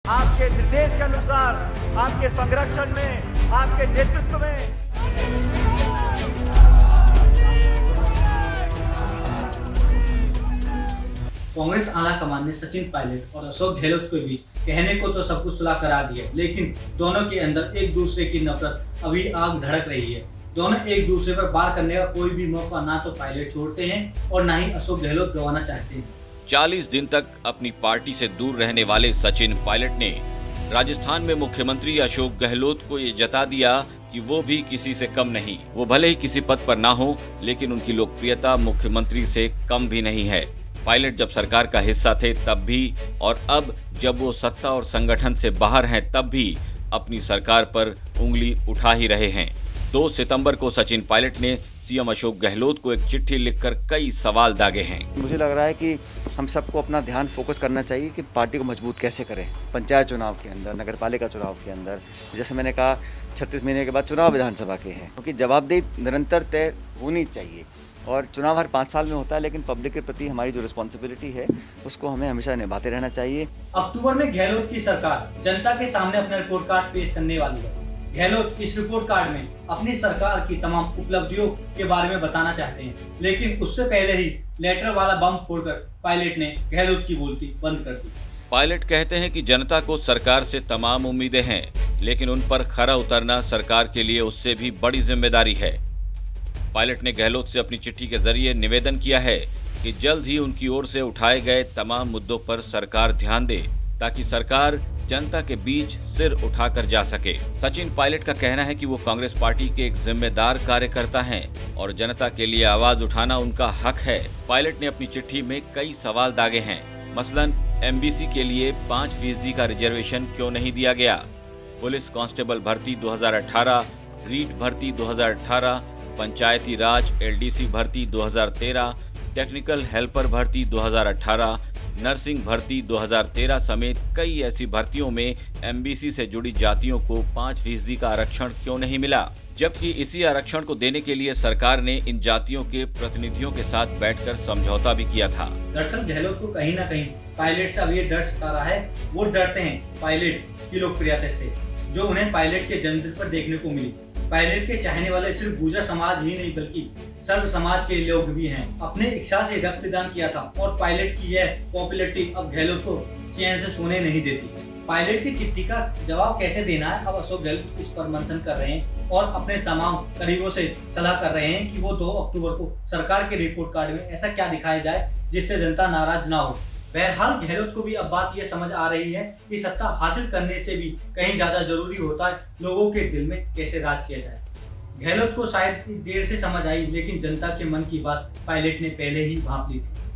आपके निर्देश के अनुसार, आपके संरक्षण में, आपके नेतृत्व में कांग्रेस आला कमान ने सचिन पायलट और अशोक गहलोत के बीच कहने को तो सब कुछ सुलह करा दिया, लेकिन दोनों के अंदर एक दूसरे की नफरत अभी आग धड़क रही है। दोनों एक दूसरे पर वार करने का कोई भी मौका ना तो पायलट छोड़ते हैं और ना ही अशोक गहलोत गंवाना चाहते हैं। 40 दिन तक अपनी पार्टी से दूर रहने वाले सचिन पायलट ने राजस्थान में मुख्यमंत्री अशोक गहलोत को ये जता दिया कि वो भी किसी से कम नहीं। वो भले ही किसी पद पर ना हो, लेकिन उनकी लोकप्रियता मुख्यमंत्री से कम भी नहीं है। पायलट जब सरकार का हिस्सा थे तब भी, और अब जब वो सत्ता और संगठन से बाहर हैं तब भी अपनी सरकार पर उंगली उठा ही रहे हैं। 2 सितंबर को सचिन पायलट ने सीएम अशोक गहलोत को एक चिट्ठी लिखकर कई सवाल दागे हैं। मुझे लग रहा है कि हम सबको अपना ध्यान फोकस करना चाहिए कि पार्टी को मजबूत कैसे करें। पंचायत चुनाव के अंदर, नगरपालिका चुनाव के अंदर, जैसे मैंने कहा 36 महीने के बाद चुनाव विधानसभा के हैं, क्योंकि जवाबदेही निरंतर तय होनी चाहिए। और चुनाव हर 5 साल में होता है, लेकिन पब्लिक के प्रति हमारी जो रिस्पॉन्सिबिलिटी है उसको हमें हमेशा निभाते रहना चाहिए। अक्टूबर में गहलोत की सरकार जनता के सामने अपना रिपोर्ट कार्ड पेश करने वाली है। गहलोत इस रिपोर्ट कार्ड में अपनी सरकार की तमाम उपलब्धियों के बारे में बताना चाहते हैं, लेकिन उससे पहले ही लेटर वाला बम फोड़कर पायलट ने गहलोत की बोलती बंद कर दी। पायलट कहते हैं कि जनता को सरकार से तमाम उम्मीदें हैं, लेकिन उन पर खरा उतरना सरकार के लिए उससे भी बड़ी जिम्मेदारी है। पायलट ने गहलोत से अपनी चिट्ठी के जरिए निवेदन किया है कि जल्द ही उनकी ओर से उठाए गए तमाम मुद्दों पर सरकार ध्यान दे, ताकि सरकार जनता के बीच सिर उठाकर जा सके। सचिन पायलट का कहना है कि वो कांग्रेस पार्टी के एक जिम्मेदार कार्यकर्ता हैं और जनता के लिए आवाज उठाना उनका हक है। पायलट ने अपनी चिट्ठी में कई सवाल दागे हैं, मसलन एमबीसी के लिए 5% का रिजर्वेशन क्यों नहीं दिया गया, पुलिस कांस्टेबल भर्ती 2018, रीट भर्ती 2018, पंचायती राज एलडीसी भर्ती 2013, टेक्निकल हेल्पर भर्ती 2018, नर्सिंग भर्ती 2013 समेत कई ऐसी भर्तियों में एमबीसी से जुड़ी जातियों को 5% का आरक्षण क्यों नहीं मिला, जबकि इसी आरक्षण को देने के लिए सरकार ने इन जातियों के प्रतिनिधियों के साथ बैठकर समझौता भी किया था। दरअसल गहलोत को कहीं ना कहीं पायलट से अब ये डर सता रहा है। वो डरते हैं पायलट की लोकप्रियता से, जो उन्हें पायलट के जन्मदिन पर देखने को मिली। पायलट के चाहने वाले सिर्फ गुर्जर समाज ही नहीं बल्कि सर्व समाज के लोग भी हैं। अपने इच्छा से रक्तदान किया था और पायलट की यह पॉपुलैरिटी अब गहलोत को चैन से सोने नहीं देती। पायलट की चिट्ठी का जवाब कैसे देना है, अब अशोक गहलोत इस पर मंथन कर रहे हैं और अपने तमाम करीबों से सलाह कर रहे हैं कि वो 2 अक्टूबर को सरकार के रिपोर्ट कार्ड में ऐसा क्या दिखाया जाए जिससे जनता नाराज ना हो। बहरहाल गहलोत को भी अब बात यह समझ आ रही है कि सत्ता हासिल करने से भी कहीं ज्यादा जरूरी होता है लोगों के दिल में कैसे राज किया जाए। गहलोत को शायद देर से समझ आई, लेकिन जनता के मन की बात पायलट ने पहले ही भांप ली थी।